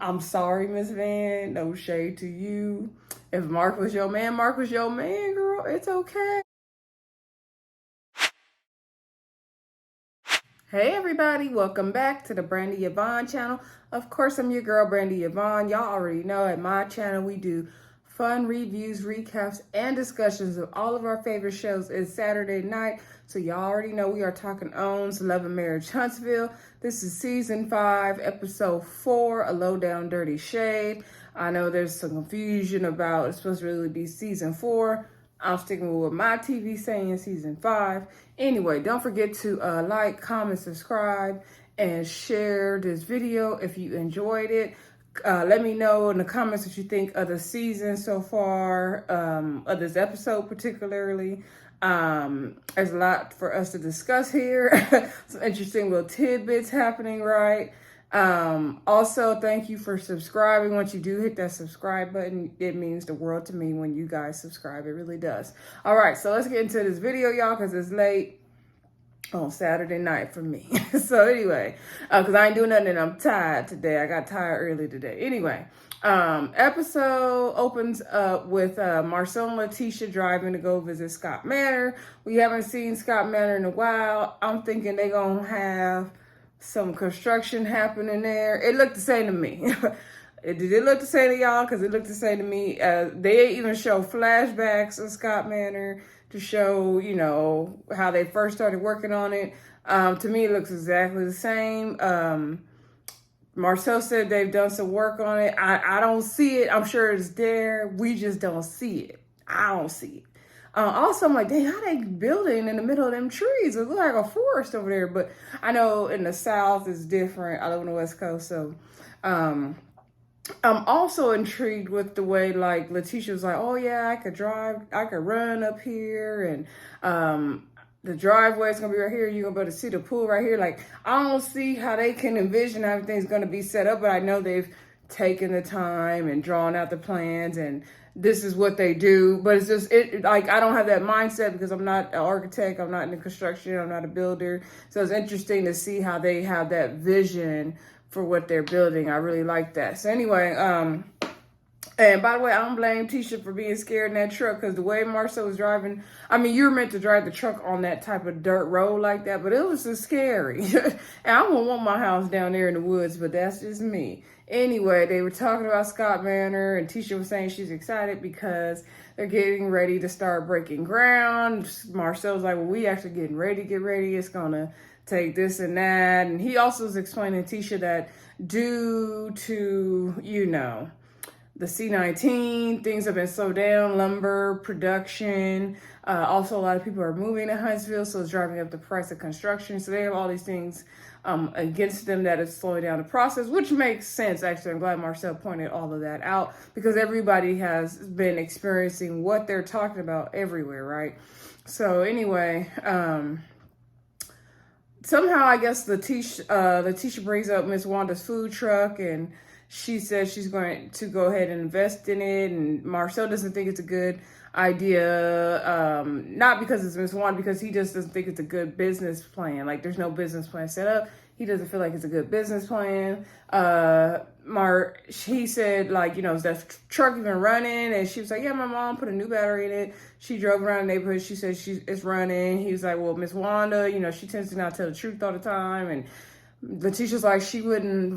I'm sorry, Miss Van. No shade to you. If Mark was your man, Mark was your man, girl. It's okay. Hey everybody, welcome back to the Brandy Yvonne channel. Of course, I'm your girl, Brandy Yvonne. Y'all already know at my channel we do fun reviews, recaps, and discussions of all of our favorite shows. It's Saturday night, so y'all already know we are talking Owns, Love and Marriage Huntsville. This is season 5, episode 4, A Lowdown Dirty Shade. I know there's some confusion about it's supposed to really be season 4. I'm sticking with what my TV saying, season 5. Anyway, don't forget to like, comment, subscribe, and share this video if you enjoyed it. Let me know in the comments what you think of the season so far, of this episode particularly. There's a lot for us to discuss here. Some interesting little tidbits happening, right? Also, thank you for subscribing. Once you do hit that subscribe button, it means the world to me when you guys subscribe. It really does. All right, so let's get into this video, y'all, because it's late on Saturday night for me. So anyway, because I ain't doing nothing and I'm tired today. I got tired early today. Anyway, episode opens up with Marcel and Latisha driving to go visit Scott Manor. We haven't seen Scott Manor in a while. I'm thinking they gonna have some construction happening there. It looked the same to me. Did it look the same to y'all? Because it looked the same to me. They even show flashbacks of Scott Manor to show, you know, how they first started working on it. To me, it looks exactly the same. Marcel said they've done some work on it. I don't see it. I'm sure it's there. We just don't see it. I don't see it. Also, I'm like, dang, how they building in the middle of them trees? It looks like a forest over there. But I know in the South it's different. I live on the West Coast, so I'm also intrigued with the way, like, Latisha was like, oh yeah, I could run up here, and the driveway is gonna be right here. You're gonna be able to see the pool right here. Like, I don't see how they can envision how everything's gonna be set up, but I know they've taken the time and drawn out the plans, and this is what they do. But it's just, like, I don't have that mindset because I'm not an architect, I'm not in the construction, I'm not a builder. So it's interesting to see how they have that vision for what they're building. I really like that. So anyway, and by the way, I don't blame Tisha for being scared in that truck, because the way Marcel was driving, I mean, you were meant to drive the truck on that type of dirt road like that, but it was just scary. And I wouldn't want my house down there in the woods, but that's just me. Anyway, they were talking about Scott Manor, and Tisha was saying she's excited because they're getting ready to start breaking ground. Marcel's like, well, we actually getting ready to get ready. It's going to take this and that. And he also was explaining to Tisha that due to, you know, the C-19, things have been slowed down, lumber production. Also, a lot of people are moving to Huntsville, so it's driving up the price of construction. So they have all these things against them that is slowing down the process, which makes sense, actually. I'm glad Marcel pointed all of that out, because everybody has been experiencing what they're talking about everywhere, right? So anyway, somehow I guess Latisha brings up Miss Wanda's food truck, and she says she's going to go ahead and invest in it, and Marcel doesn't think it's a good idea, not because it's Miss Wanda, because he just doesn't think it's a good business plan. Like, there's no business plan set up. He doesn't feel like it's a good business plan. He said, like, you know, is that truck even running? And she was like, yeah, my mom put a new battery in it. She drove around the neighborhood. She said it's running. He was like, well, Miss Wanda, you know, she tends to not tell the truth all the time. And Latisha's like,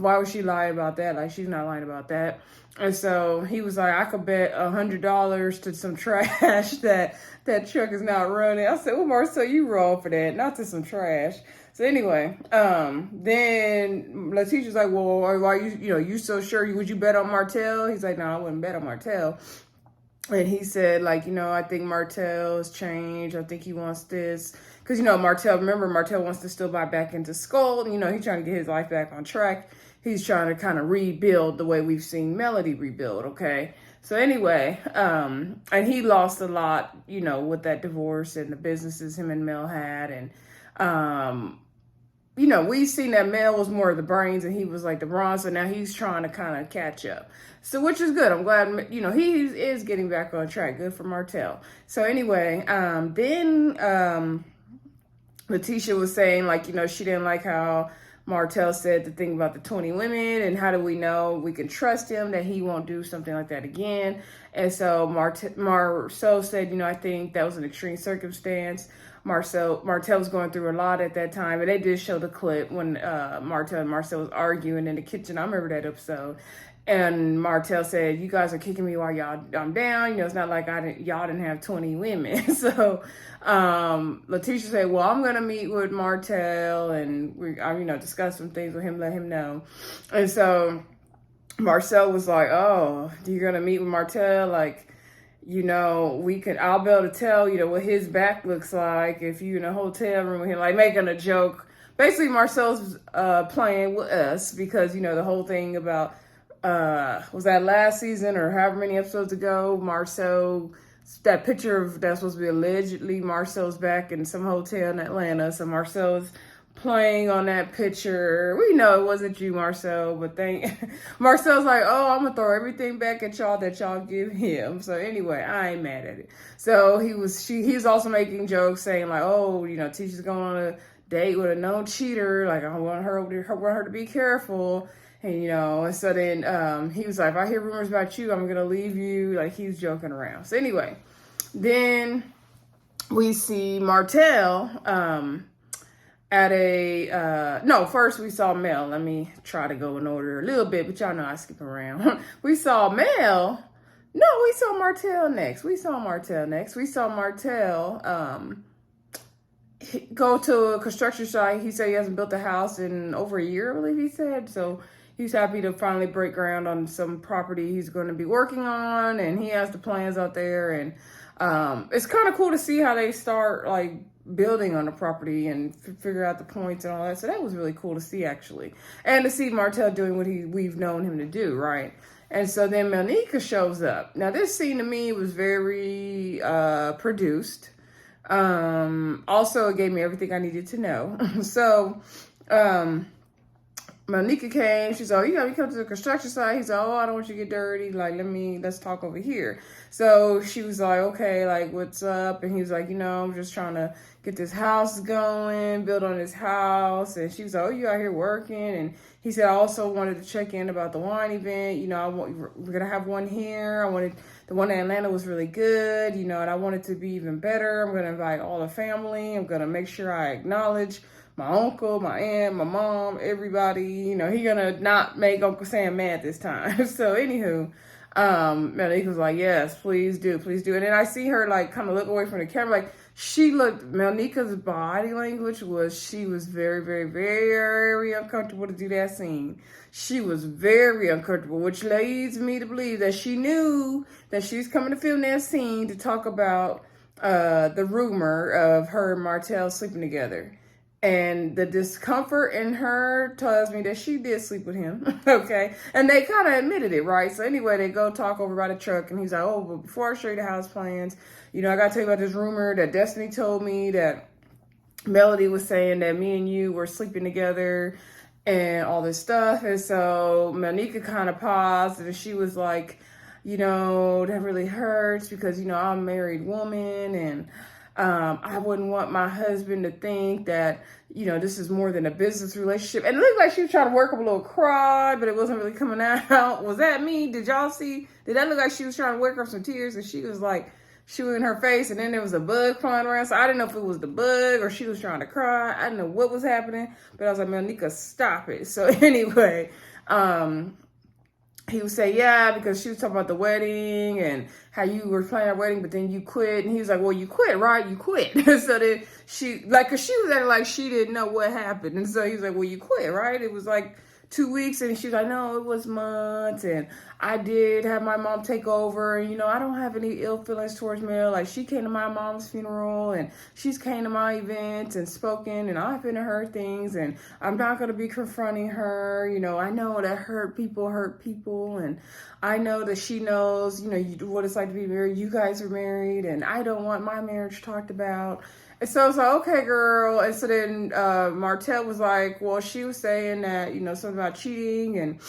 why would she lie about that? Like, she's not lying about that. And so he was like, I could bet $100 to some trash that truck is not running. I said, well, Marcel, you wrong for that, not to some trash. So anyway, then Latisha's like, well, why you so sure? Would you bet on Martell? He's like, no, I wouldn't bet on Martell. And he said, like, you know, I think Martell's changed. I think he wants this. Because, you know, Martell wants to still buy back into Skull. You know, he's trying to get his life back on track. He's trying to kind of rebuild the way we've seen Melody rebuild, okay? So anyway, and he lost a lot, you know, with that divorce and the businesses him and Mel had. And, you know, we've seen that Mel was more of the brains and he was like the brawn. So now he's trying to kind of catch up. So, which is good. I'm glad, you know, he is getting back on track. Good for Martell. So anyway, then Latisha was saying, like, you know, she didn't like how Martell said the thing about the 20 women and how do we know we can trust him that he won't do something like that again. And so Marsau said, I think that was an extreme circumstance. Martell was going through a lot at that time, and they did show the clip when Martell and Marsau was arguing in the kitchen. I remember that episode. And Martell said, "You guys are kicking me while I'm down. It's not like y'all didn't have 20 women." So Latisha said, "Well, I'm gonna meet with Martell and we, discuss some things with him, let him know." And so Marsau was like, "Oh, you're gonna meet with Martell? Like, I'll be able to tell, what his back looks like if you in a hotel room with him," like making a joke. Basically, Marcel's playing with us because the whole thing about." Was that last season or however many episodes ago, Marsau, that picture of that's supposed to be allegedly Marsau's back in some hotel in Atlanta. So Marsau's playing on that picture. We know it wasn't you, Marsau, but Marsau's like, "Oh, I'm gonna throw everything back at y'all that y'all give him." So anyway, I ain't mad at it. So he's also making jokes saying like, "Oh, Tisha's going on a date with a known cheater. Like I want her to be careful." And so then he was like, "If I hear rumors about you, I'm going to leave you." Like, he's joking around. So anyway, then we see Martell first we saw Mel. Let me try to go in order a little bit, but y'all know I skip around. We saw Mel. No, we saw Martell next. We saw Martell go to a construction site. He said he hasn't built a house in over a year, I believe he said. So he's happy to finally break ground on some property he's going to be working on, and he has the plans out there. And it's kind of cool to see how they start like building on the property and figure out the points and all that. So that was really cool to see, actually, and to see Martell doing what we've known him to do, right? And so then Melnika shows up. Now this scene to me was very produced. Also, it gave me everything I needed to know. So Melnika came. She's like, "You come to the construction site." He's like, "Oh, I don't want you to get dirty. Like, let's talk over here." So she was like, "Okay, like, what's up?" And he was like, "I'm just trying to get this house going, build on this house." And she was like, "Oh, you out here working?" And he said, "I also wanted to check in about the wine event. We're going to have one here. The one in Atlanta was really good, and I want it to be even better. I'm going to invite all the family. I'm going to make sure I acknowledge my uncle, my aunt, my mom, everybody. He gonna not make Uncle Sam mad this time." So anywho, Melnika was like, "Yes, please do, please do." And then I see her like kind of look away from the camera, like Melnika's body language she was very, very, very uncomfortable to do that scene. She was very uncomfortable, which leads me to believe that she knew that she's coming to film that scene to talk about the rumor of her and Martell sleeping together. And the discomfort in her tells me that she did sleep with him, okay? And they kind of admitted it, right? So anyway, they go talk over by the truck, and he's like, "Oh, but before I show you the house plans, I got to tell you about this rumor that Destiny told me that Melody was saying that me and you were sleeping together and all this stuff." And so Melnika kind of paused, and she was like, "That really hurts because, I'm a married woman, and I wouldn't want my husband to think that, this is more than a business relationship." And it looked like she was trying to work up a little cry, but it wasn't really coming out. Was that me? Did y'all see? Did that look like she was trying to work up some tears? And she was like, shooting her face, and then there was a bug flying around. So I didn't know if it was the bug or she was trying to cry. I didn't know what was happening, but I was like, "Melnika, stop it." So anyway, he would say, "Yeah," because she was talking about the wedding and how you were planning our wedding, but then you quit. And he was like, "Well, you quit, right? You quit." So then cause she was acting like she didn't know what happened. And so he was like, "Well, you quit, right? It was like 2 weeks." And she was like, "No, it was months. And I did have my mom take over. And, I don't have any ill feelings towards Mel. Like, she came to my mom's funeral and she's came to my events and spoken, and I've been to her things, and I'm not going to be confronting her. I know that hurt people. And I know that she knows, what it's like to be married. You guys are married, and I don't want my marriage talked about." And so it's like, "Okay, girl." And so then Martell was like, "Well, she was saying that, something about cheating." And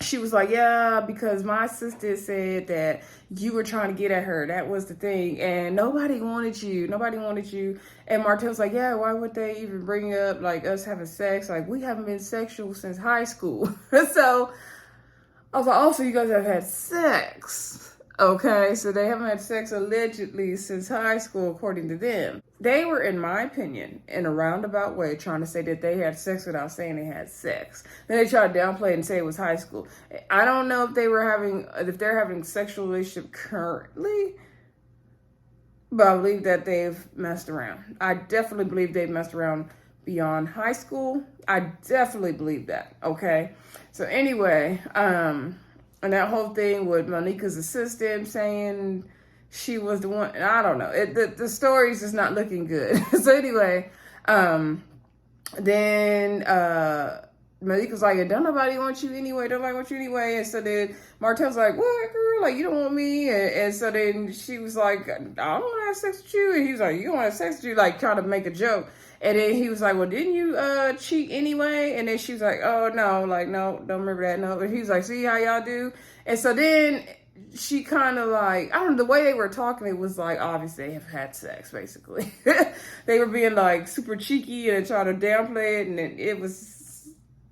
she was like, yeah, because my sister said that you were trying to get at her. That was the thing. And nobody wanted you. Nobody wanted you. And Martell's like, yeah, why would they even bring up like us having sex? Like, we haven't been sexual since high school. So I was like, oh, so you guys have had sex. Okay, so they haven't had sex allegedly since high school, according to them. They were, in my opinion, in a roundabout way, trying to say that they had sex without saying they had sex. Then they tried to downplay it and say it was high school. I don't know if they're having sexual relationship currently, but I believe that they've messed around. I definitely believe they've messed around beyond high school. I definitely believe that. Okay, so anyway, and that whole thing with Melneka's assistant saying she was the one, I don't know. The story's just not looking good. So anyway, then Melneka's like, don't nobody want you anyway. Nobody want you anyway. And so then Martell's like, what, girl? Like, you don't want me? And so then she was like, I don't want to have sex with you. And he was like, you don't want to have sex with you? Like, trying to make a joke. And then he was like, well, didn't you cheat anyway? And then she was like, oh, no, like, no, don't remember that, no. And he was like, see how y'all do? And so then she kind of like, I don't know, the way they were talking, it was like, obviously they have had sex, basically. They were being like super cheeky and trying to downplay it. And it was,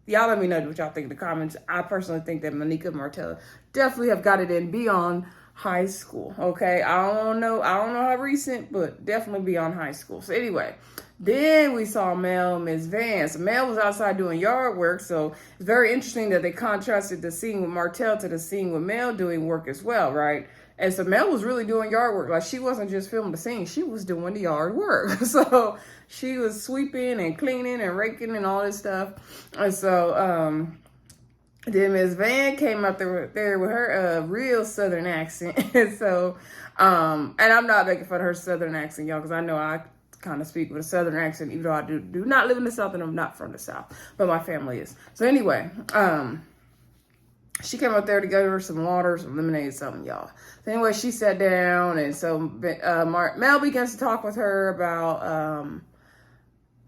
y'all let me know what y'all think in the comments. I personally think that Melneka and Martell definitely have got it in beyond high school, okay? I don't know how recent, but definitely beyond high school. So anyway, then we saw Mel and Ms. Van. So Mel was outside doing yard work, so it's very interesting that they contrasted the scene with Martell to the scene with Mel doing work as well, right? And so Mel was really doing yard work. Like, she wasn't just filming the scene, she was doing the yard work. So she was sweeping and cleaning and raking and all this stuff. And so then Ms. Van came up there with her real Southern accent. And so, and I'm not making fun of her Southern accent, y'all, because I know I kind of speak with a Southern accent, even though I do not live in the South and I'm not from the South, but my family is. So anyway, she came up there to get her some water, some lemonade, something, y'all. So anyway, she sat down, and so Mel begins to talk with her about,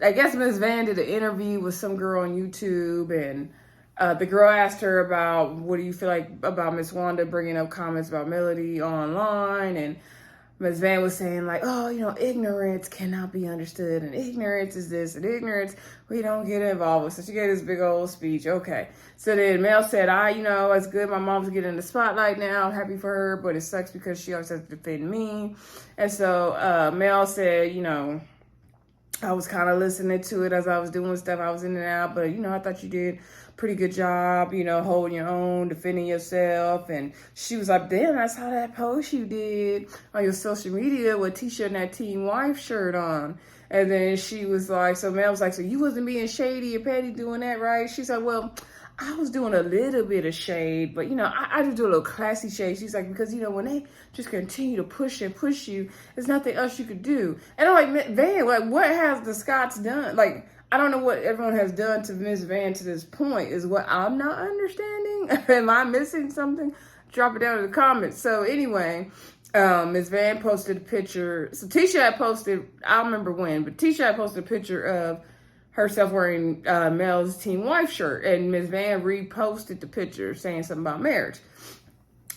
I guess Ms. Van did an interview with some girl on YouTube, and the girl asked her about, what do you feel like about Miss Wanda bringing up comments about Melody online, and Ms. Van was saying like, oh, ignorance cannot be understood, and ignorance is this, and ignorance we don't get involved with. So she gave this big old speech. Okay. So then Mel said, it's good my mom's getting in the spotlight now. I'm happy for her, but it sucks because she always has to defend me. And so Mel said, I was kind of listening to it as I was doing stuff. I was in and out, but, I thought you did pretty good job, holding your own, defending yourself. And she was like, damn, I saw that post you did on your social media with T-shirt and that teen wife shirt on. And then she was like, so Mel was like, so you wasn't being shady and petty doing that, right? She said, well, I was doing a little bit of shade, but, I just do a little classy shade. She's like, because, when they just continue to push you, there's nothing else you could do. And I'm like, Van, like, what has the Scotts done? Like, I don't know what everyone has done to Ms. Van to this point is what I'm not understanding. Am I missing something? Drop it down in the comments. So anyway, Ms. Van posted a picture. So Tisha had posted, I don't remember when, but Tisha had posted a picture of herself wearing Mel's teen wife shirt. And Ms. Van reposted the picture saying something about marriage.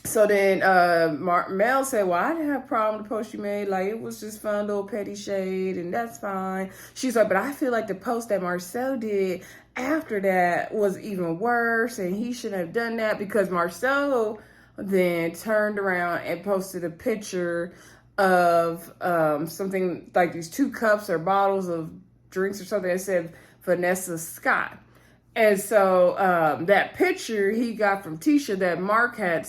So then Mel said, well, I didn't have a problem with the post you made. Like, it was just fun, little petty shade, and that's fine. She's like, but I feel like the post that Marsau did after that was even worse, and he shouldn't have done that, because Marsau then turned around and posted a picture of something like these 2 cups or bottles of drinks or something that said Vanessa Scott. And so that picture he got from Tisha that Mark had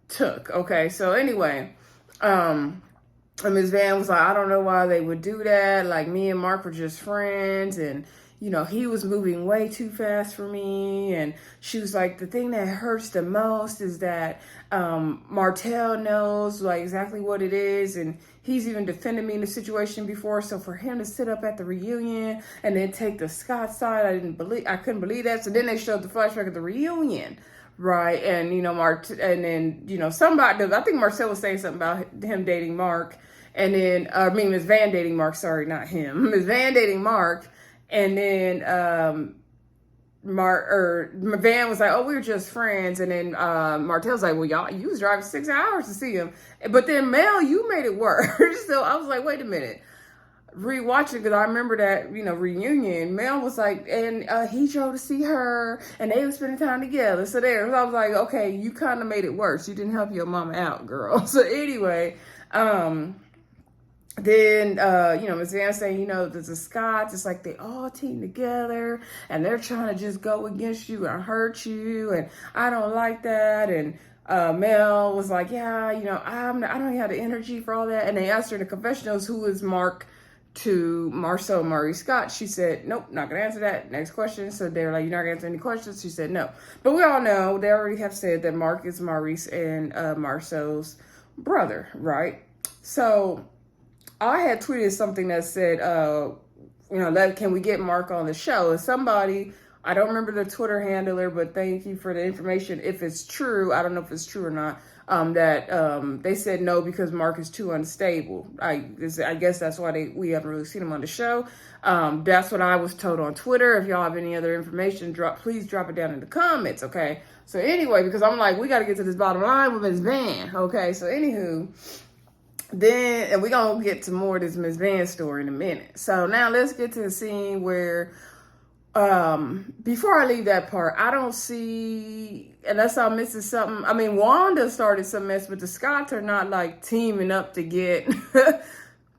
took. Okay, so anyway, Ms. Van was like, I don't know why they would do that. Like, me and Mark were just friends, and he was moving way too fast for me. And she was like, the thing that hurts the most is that Martell knows like exactly what it is, and he's even defended me in the situation before. So for him to sit up at the reunion and then take the Scott side, I couldn't believe that. So then they showed the flashback of the reunion. Right, and and then somebody, I think Marcel was saying something about him dating Mark, and then Ms. Van dating Mark. Sorry, not him. Ms. Van dating Mark, and then Van was like, oh, we were just friends. And then Martell's like, well, you was driving 6 hours to see him. But then Mel, you made it work. So I was like, wait a minute. Rewatching, because I remember that, reunion, Mel was like, and he drove to see her, and they were spending time together. So I was like, okay, you kind of made it worse. You didn't help your mama out, girl. So anyway, then, Ms. Van saying, there's a Scott, it's like they all team together and they're trying to just go against you and hurt you. And I don't like that. And Mel was like, yeah, I don't have the energy for all that. And they asked her in the confessionals, who is Mark to Marsau Murray Scott? She said, nope, not going to answer that. Next question. So they were like, you're not going to answer any questions? She said, no. But we all know, they already have said that Mark is Maurice and Marsau's brother, right? So I had tweeted something that said, can we get Mark on the show? And somebody, I don't remember the Twitter handler, but thank you for the information. If it's true, I don't know if it's true or not, that they said no because Mark is too unstable. I guess that's why we haven't really seen him on the show. That's what I was told on Twitter. If y'all have any other information, please drop it down in the comments, okay? So anyway, because I'm like, we got to get to this bottom line with Ms. Van, okay? So anywho, then, and we're going to get to more of this Ms. Van story in a minute. So now let's get to the scene where, before I leave that part, I don't see, unless I'm missing something. I mean, Wanda started some mess, but the Scotts are not like teaming up to get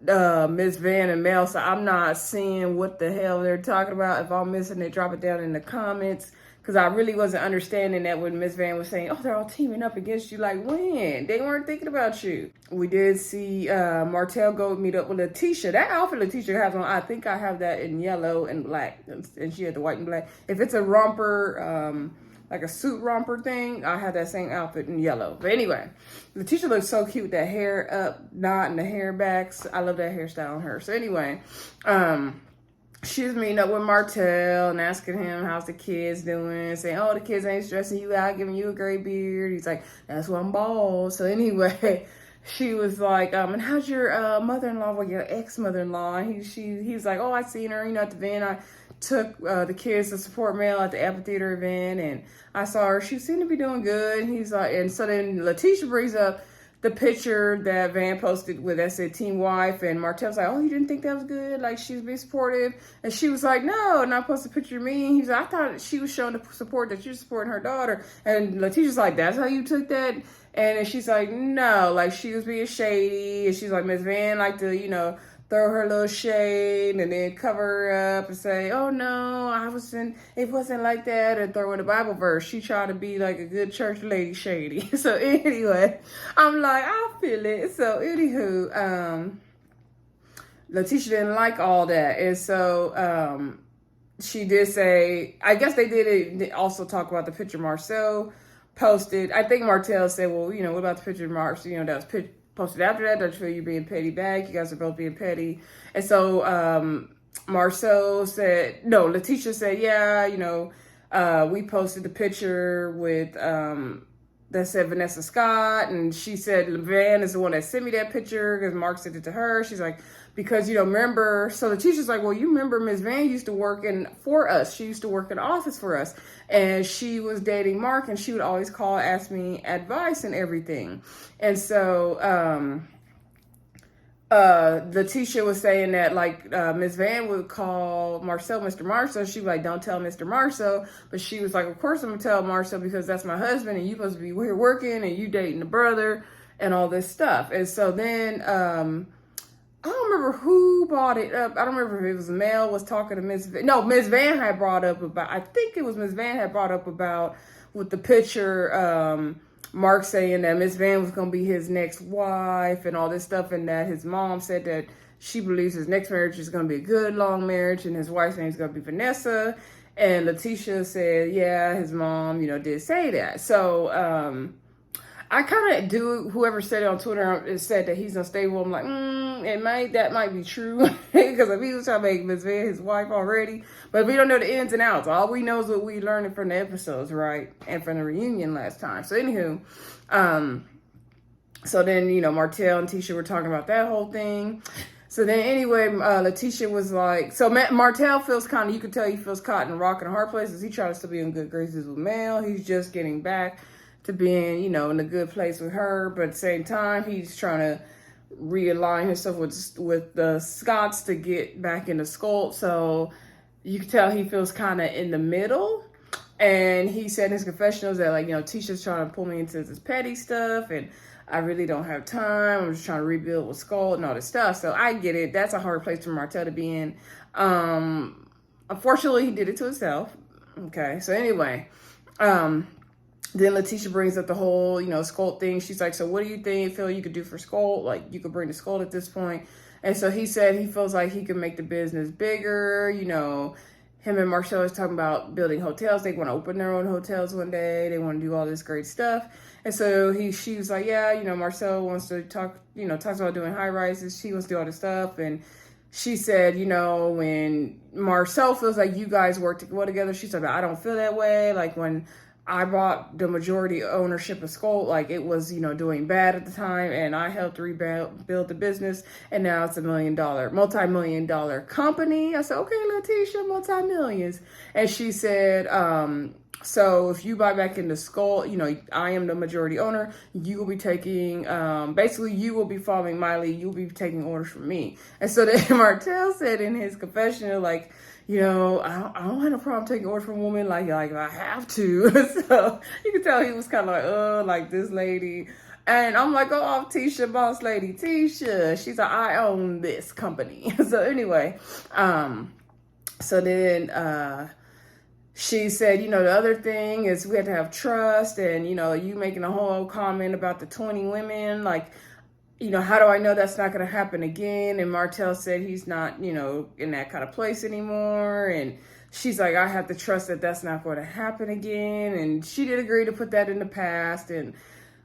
Ms. Van and Mel. So I'm not seeing what the hell they're talking about. If I'm missing it, drop it down in the comments. Because I really wasn't understanding that when Miss Van was saying, oh, they're all teaming up against you. Like, when? They weren't thinking about you. We did see Martell go meet up with Latisha. That outfit Latisha has on, I think I have that in yellow and black. And she had the white and black. If it's a romper, like a suit romper thing, I have that same outfit in yellow. But anyway, Latisha looks so cute with that hair up, knot, and the hair backs. I love that hairstyle on her. So anyway, she's meeting up with Martell and asking him how's the kids doing, saying, oh, the kids ain't stressing you out, giving you a great beard. He's like, that's why I'm bald. So anyway, she was like, and how's your mother-in-law, well, your ex-mother-in-law? And he's like, oh, I seen her, at the event. I took the kids to support Mel at the amphitheater event, and I saw her. She seemed to be doing good. And he's like, and so then Latisha brings up the picture that Van posted with that said Team Wife, and Martell's like, oh, you didn't think that was good? Like, she was being supportive. And she was like, no, and I posted a picture of me. And he's like, I thought she was showing the support that you're supporting her daughter. And Latisha's like, that's how you took that? And then she's like, no, like, she was being shady. And she's like, Miss Van like to, throw her little shade and then cover her up and say, oh no, it wasn't like that, and throw in a Bible verse. She tried to be like a good church lady shady. So anyway, I'm like, I feel it. So anywho, Latisha didn't like all that. And so she did say, I guess they also talk about the picture Marsau posted. I think Martell said, well, what about the picture of Marsau, that was posted after that. Don't you feel you being petty back? You guys are both being petty. And so Marsau said, no, Latisha said, yeah, we posted the picture with that said Vanessa Scott, and she said Van is the one that sent me that picture because Mark sent it to her. She's like, because remember, so Latisha's like, well, you remember Ms. Van used to work for us. She used to work in the office for us, and she was dating Mark, and she would always call, ask me advice and everything. And so Latisha was saying that, like, Ms. Van would call Marcel Mr. Marsau. She was like, don't tell Mr. Marsau. But she was like, of course I'm going to tell Marsau because that's my husband and you supposed to be here working and you dating the brother and all this stuff. And so then I don't remember who brought it up. I don't remember if it was Mel was talking to Ms. Van. No, Ms. Van had brought up about, I think it was Ms. Van had brought up about with the picture, Mark saying that Miss Van was going to be his next wife and all this stuff, and that his mom said that she believes his next marriage is going to be a good, long marriage, and his wife's name is going to be Vanessa. And Latisha said, yeah, his mom, did say that. So I kind of do, whoever said it on Twitter said that he's unstable. I'm like, that might be true. Because if he was trying to make Miss Van his wife already. But we don't know the ins and outs. All we know is what we learned from the episodes, right? And from the reunion last time. So anywho, so then, Martell and Tisha were talking about that whole thing. So then anyway, Latisha was like, so Martell feels kind of, you could tell he feels caught in a rock and a hard place. He tries to still be in good graces with Mel. He's just getting back to being, in a good place with her. But at the same time, he's trying to realign himself with the Scotts to get back into Skolt. So you can tell he feels kind of in the middle. And he said in his confessionals that, like, Tisha's trying to pull me into this petty stuff, and I really don't have time. I'm just trying to rebuild with Skolt and all this stuff. So I get it. That's a hard place for Martell to be in. Unfortunately, he did it to himself. Okay, so anyway, then Latisha brings up the whole, Skolt thing. She's like, so what do you feel you could do for Skolt? Like, you could bring the Skolt at this point. And so he said he feels like he could make the business bigger, Him and Marsau is talking about building hotels. They want to open their own hotels one day. They want to do all this great stuff. And so she was like, yeah, Marsau wants to talks about doing high rises. She wants to do all this stuff. And she said, when Marsau feels like you guys work well together, she said, I don't feel that way. Like when I bought the majority ownership of Skolt, like it was, doing bad at the time, and I helped build the business, and now it's a multi-million dollar company. I said, okay, Latisha, multi-millions. And she said, so if you buy back into Skolt, I am the majority owner. You will be taking, basically you will be following my lead. You'll be taking orders from me. And so then Martell said in his confessional, like, I don't have no problem taking orders from women like I have to. So you can tell he was kind of like, oh, like this lady. And I'm like, go off, Tisha, boss lady, Tisha. She's like, I own this company. So anyway, so then she said, the other thing is we had to have trust, and, you making a whole comment about the 20 women, like, how do I know that's not going to happen again? And Martell said he's not, in that kind of place anymore. And she's like, I have to trust that that's not going to happen again. And she did agree to put that in the past and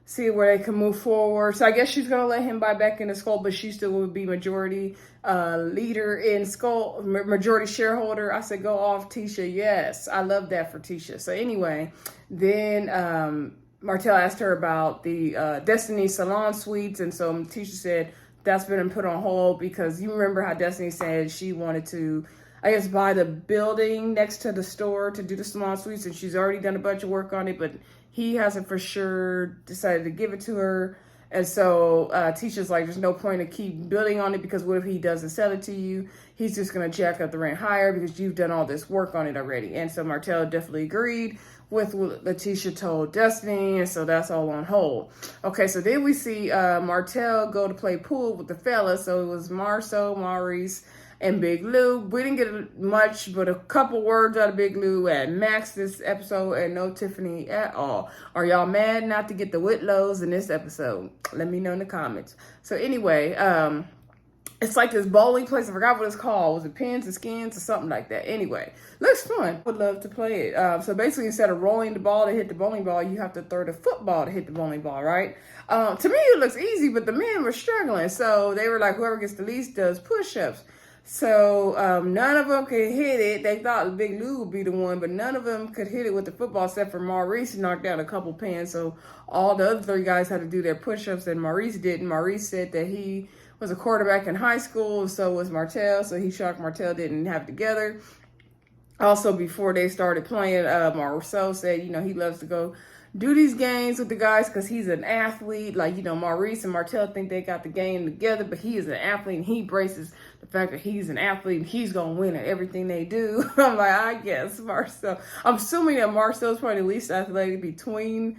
see where they can move forward. So I guess she's going to let him buy back into Skolt, but she still would be majority leader in Skolt, majority shareholder. I said, go off, Tisha. Yes, I love that for Tisha. So anyway, then Martell asked her about the Destiny Salon Suites, and so Tisha said that's been put on hold because you remember how Destiny said she wanted to, I guess, buy the building next to the store to do the salon suites, and she's already done a bunch of work on it, but he hasn't for sure decided to give it to her. And so Tisha's like, there's no point to keep building on it because what if he doesn't sell it to you? He's just going to jack up the rent higher because you've done all this work on it already. And so Martell definitely agreed with what Latisha told Destiny, and so that's all on hold. Okay, so then we see Martell go to play pool with the fellas. So it was Marsau, Maurice, and Big Lou. We didn't get much, but a couple words out of Big Lou at Max this episode, and no Tiffany at all. Are y'all mad not to get the Whitlows in this episode? Let me know in the comments. So anyway, it's like this bowling place. I forgot what it's called. Was it Pins and Skins or something like that? Anyway, looks fun. Would love to play it. So basically, instead of rolling the ball to hit the bowling ball, you have to throw the football to hit the bowling ball, right? To me, it looks easy, but the men were struggling. So they were like, whoever gets the least does push-ups. So none of them could hit it. They thought Big Lou would be the one, but none of them could hit it with the football except for Maurice, who knocked out a couple pins. So all the other three guys had to do their push-ups, and Maurice didn't. Maurice said that he was a quarterback in high school, and so was Martell. So he shocked Martell didn't have it together. Also, before they started playing, Marsau said, he loves to go do these games with the guys because he's an athlete. Like, Maurice and Martell think they got the game together, but he is an athlete, and he embraces the fact that he's an athlete and he's going to win at everything they do. I'm like, I guess Marsau. I'm assuming that Marsau's probably the least athletic between,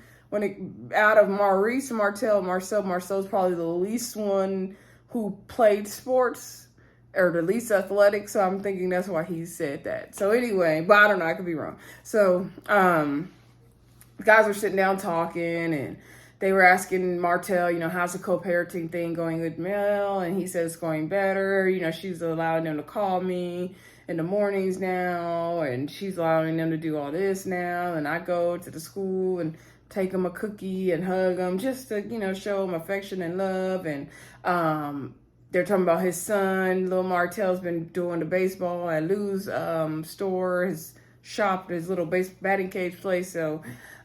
out of Maurice and Martell, Marsau's probably the least one who played sports, or the least athletic, so I'm thinking that's why he said that. So anyway, but I don't know, I could be wrong. So the guys were sitting down talking, and they were asking Martell, how's the co-parenting thing going with Mel? And he says it's going better. She's allowing them to call me in the mornings now, and she's allowing them to do all this now. And I go to the school and take them a cookie and hug them just to, show them affection and love. And they're talking about his son. Little Martell's been doing the baseball at Lou's store, his shop, his little batting cage place. So,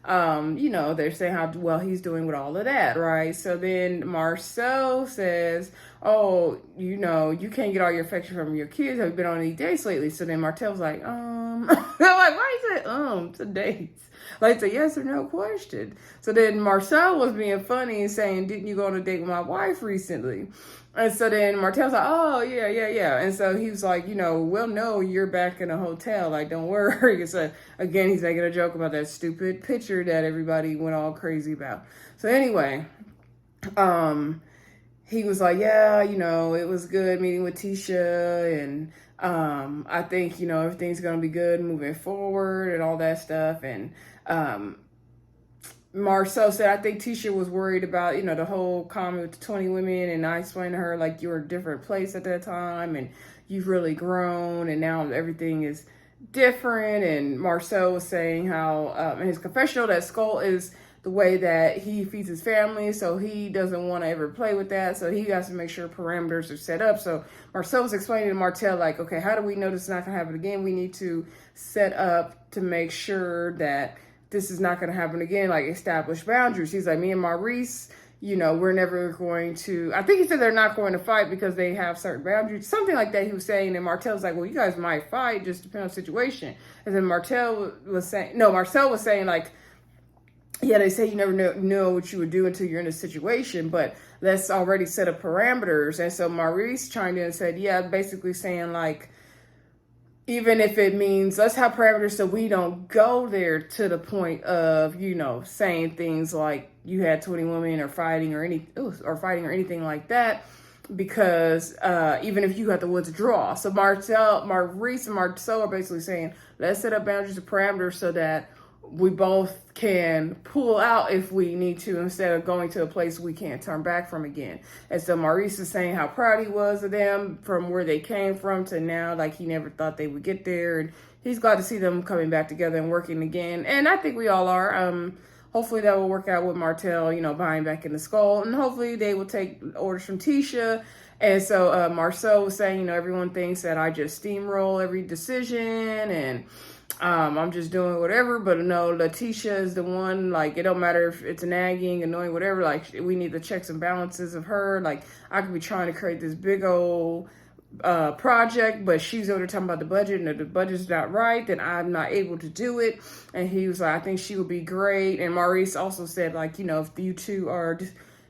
you know, they're saying how well he's doing with all of that, right? So then Marsau says, oh, you know, you can't get all your affection from your kids. Have you been on any dates lately? So then Martell's like, I'm like, why you say, to dates? Like, it's a yes or no question. So then Marsau was being funny and saying, didn't you go on a date with my wife recently? And so then Martell's like, oh, yeah. And so he was like, you know, we'll know you're back in a hotel. Like, don't worry. So again, he's making a joke about that stupid picture that everybody went all crazy about. So anyway, he was like, yeah, you know, it was good meeting with Tisha. And I think, you know, everything's going to be good moving forward and all that stuff. And Marsau said, I think Tisha was worried about, you know, the whole comment with the 20 women. And I explained to her, like, you were a different place at that time and you've really grown and now everything is different. And Marsau was saying how, in his confessional, that Skull is the way that he feeds his family. So he doesn't want to ever play with that. So he has to make sure parameters are set up. So Marsau was explaining to Martell, like, okay, how do we know this is not going to happen again? We need to set up to make sure that this is not going to happen again, like establish boundaries. He's like, me and Maurice, you know, we're never going to, I think he said they're not going to fight because they have certain boundaries, something like that he was saying. And Martell's like, well, you guys might fight, just depending on the situation. And then Marsau was saying like, yeah, they say you never know what you would do until you're in a situation, but let's already set up parameters. And so Maurice chimed in and said, yeah, basically saying like, even if it means let's have parameters so we don't go there to the point of, you know, saying things like you had 20 women or fighting or anything like that, because even if you have to withdraw. So Maurice and Marsau are basically saying, let's set up boundaries and parameters so that we both can pull out if we need to, instead of going to a place we can't turn back from again. And so Maurice is saying how proud he was of them from where they came from to now, like he never thought they would get there. And he's glad to see them coming back together and working again. And I think we all are. Hopefully that will work out with Martell, you know, buying back in the Skull. And hopefully they will take orders from Tisha. And so Marsau was saying, you know, everyone thinks that I just steamroll every decision and I'm just doing whatever, but no, Latisha is the one, like, it don't matter if it's nagging, annoying, whatever, like, we need the checks and balances of her. Like, I could be trying to create this big old project, but she's over there talking about the budget, and if the budget's not right, then I'm not able to do it. And he was like, I think she would be great. And Maurice also said, like, you know, if you two are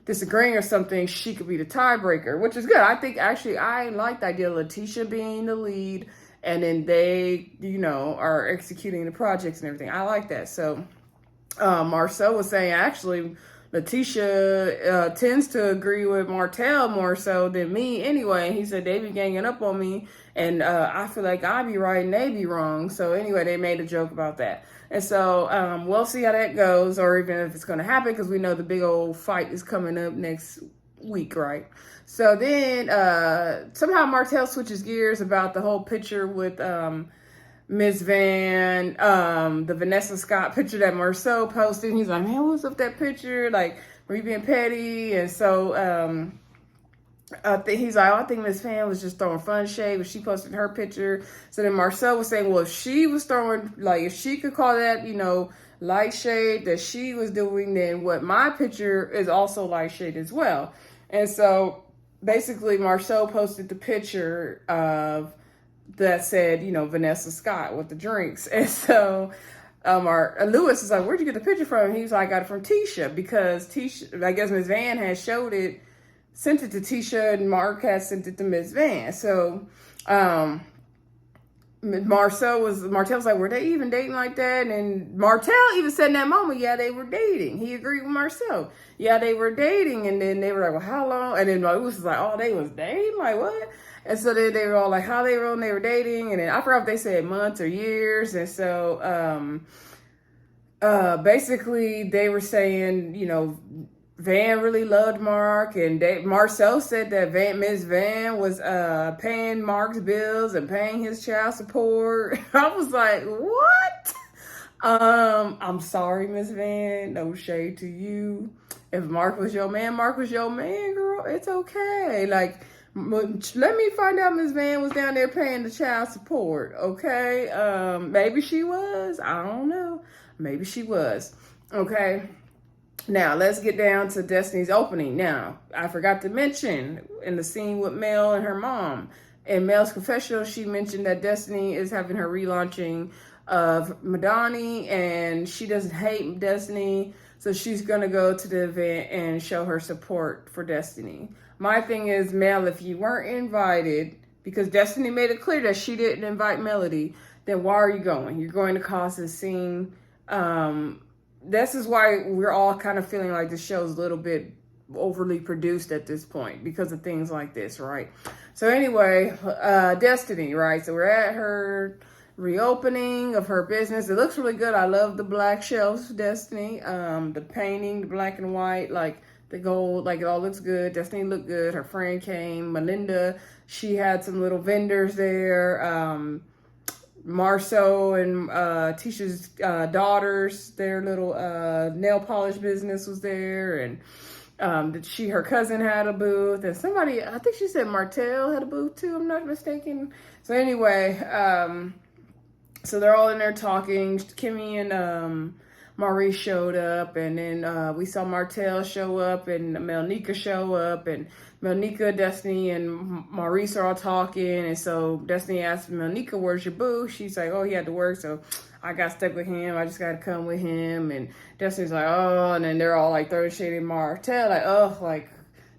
disagreeing or something, she could be the tiebreaker, which is good. I think, actually, I like the idea of Latisha being the lead, and then they, you know, are executing the projects and everything. I like that. So Marsau was saying, actually, Latisha tends to agree with Martell more so than me anyway. He said they be ganging up on me, and I feel like I be right and they be wrong. So anyway, they made a joke about that. And so we'll see how that goes, or even if it's going to happen, because we know the big old fight is coming up next week, right? So then somehow Martell switches gears about the whole picture with Miss Van, the Vanessa Scott picture that Marsau posted. He's like, man, what's up with that picture? Like, were you being petty? And so he's like, oh, I think Miss Van was just throwing fun shade when she posted her picture. So then Marsau was saying, well, if she was throwing, like, if she could call that, you know, light shade that she was doing, then what my picture is also light shade as well. And so basically Marsau posted the picture of that said, you know, Vanessa Scott with the drinks. And so Lewis is like, where'd you get the picture from? And he was like, I got it from Tisha, because Tisha, I guess Miss Van had sent it to Tisha, and Mark had sent it to Miss Van. So Martell's like, were they even dating like that? And Martell even said in that moment, yeah, they were dating. He agreed with Marsau. Yeah, they were dating. And then they were like, well, how long? And then Lewis was like, oh, they was dating? Like, what? And so then they were all like, how they were, and they were dating. And then I forgot if they said months or years. And so basically they were saying, you know, Van really loved Mark, and Marsau said that Miss Van was paying Mark's bills and paying his child support. I was like, what? I'm sorry, Miss Van. No shade to you. If Mark was your man, Mark was your man, girl. It's okay. Like, Let me find out Miss Van was down there paying the child support, okay? Maybe she was. I don't know. Maybe she was. Okay. Now, let's get down to Destiny's opening. Now, I forgot to mention in the scene with Mel and her mom. In Mel's confessional, she mentioned that Destiny is having her relaunching of Medani, and she doesn't hate Destiny, so she's going to go to the event and show her support for Destiny. My thing is, Mel, if you weren't invited, because Destiny made it clear that she didn't invite Melody, then why are you going? You're going to cause a scene. This is why we're all kind of feeling like the show's a little bit overly produced at this point because of things like this, right? So anyway, Destiny, right? So we're at her reopening of her business. It looks really good. I love the black shelves, Destiny. The painting, the black and white, like the gold, like it all looks good. Destiny looked good. Her friend came, Melinda. She had some little vendors there. Marsau and Tisha's daughters, their little nail polish business was there, and her cousin had a booth, and somebody, I think she said Martell had a booth too, I'm not mistaken. So anyway, so they're all in there talking. Kimmy and Maurice showed up, and then we saw Martell show up and Melneka show up, and Melneka, Destiny, and Maurice are all talking, and so Destiny asked Melneka, where's your boo? She's like, oh, he had to work, so I got stuck with him. I just got to come with him, and Destiny's like, oh, and then they're all like throwing shade at Martell, like, oh, like,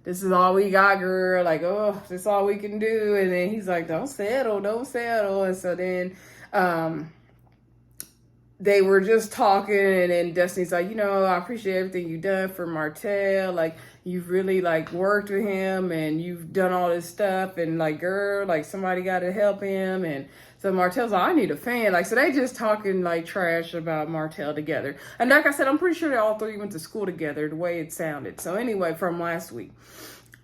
this is all we got, girl, like, oh, this is all we can do, and then he's like, don't settle, and so then, they were just talking, and then Destiny's like, you know, I appreciate everything you've done for Martell. Like, you've really, like, worked with him, and you've done all this stuff, and, like, girl, like, somebody got to help him. And so Martell's like, I need a fan. Like, so they just talking, like, trash about Martell together. And like I said, I'm pretty sure they all three went to school together, the way it sounded. So anyway, from last week.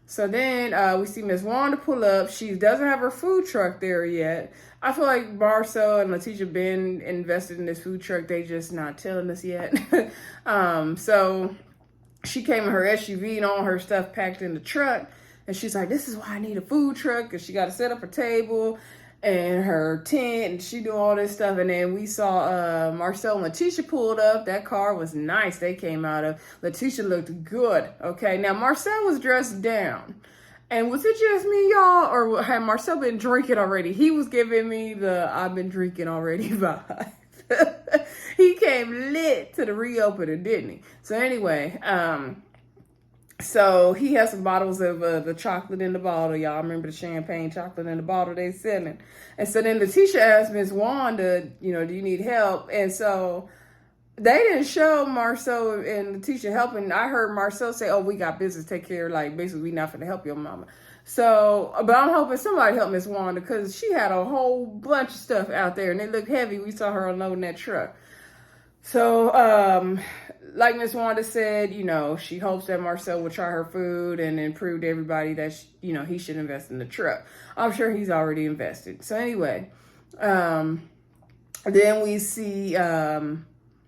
So then we see Miss Wanda pull up. She doesn't have her food truck there yet. I feel like Marsau and Latisha been invested in this food truck. They just not telling us yet. So she came in her SUV and all her stuff packed in the truck. And she's like, this is why I need a food truck, because she got to set up her table and her tent, and she do all this stuff. And then we saw Marcel and Latisha pulled up. That car was nice. They came out of. Latisha looked good. Okay, now Marcel was dressed down. And was it just me, y'all, or had Marcel been drinking already? He was giving me the I've been drinking already vibe. He came lit to the reopening, didn't he? So anyway, so he has some bottles of the chocolate in the bottle. Y'all remember the champagne chocolate in the bottle they selling? And so then Latisha asked Miss Wanda, you know, do you need help? And so they didn't show Marcel and Latisha helping. I heard Marcel say, oh, we got business to take care of. Like, basically, we not going to help your mama. So, but I'm hoping somebody help Miss Wanda, because she had a whole bunch of stuff out there, and they looked heavy. We saw her unloading that truck. So, like Miss Wanda said, you know, she hopes that Marcel will try her food and then prove to everybody that, you know, he should invest in the truck. I'm sure he's already invested. So anyway, then we see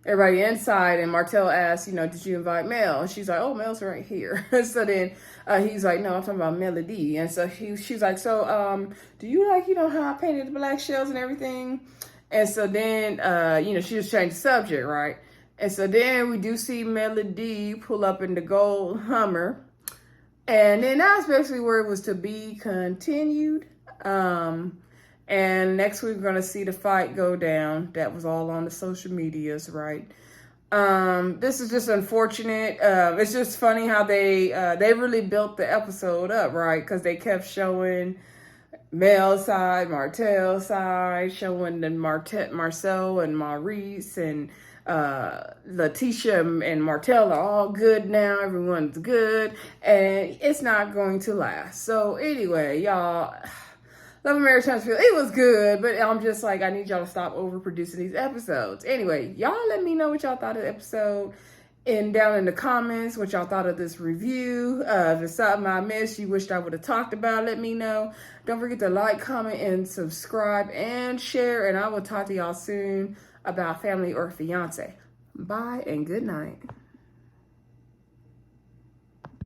everybody inside, and Martell asks, you know, did you invite Mel? And she's like, oh, Mel's right here. So then he's like, no, I'm talking about Melody. And so she's like, so do you like, you know, how I painted the black shells and everything? And so then, you know, she just changed the subject, right? And so then we do see Melody pull up in the gold Hummer. And then that's basically where it was to be continued. And next week we're going to see the fight go down. That was all on the social medias, right? This is just unfortunate. It's just funny how they really built the episode up, right? Because they kept showing Mel's side, Martell's side, showing the Marcel and Maurice and Latisha and Martell are all good now. Everyone's good, and it's not going to last. So anyway, y'all, Love and Marriage Huntsville, it was good, but I'm just like, I need y'all to stop overproducing these episodes. Anyway, y'all let me know what y'all thought of the episode down in the comments, what y'all thought of this review. If it's something I missed, you wished I would have talked about, let me know. Don't forget to like, comment, and subscribe, and share, and I will talk to y'all soon about family or fiance. Bye, and good night.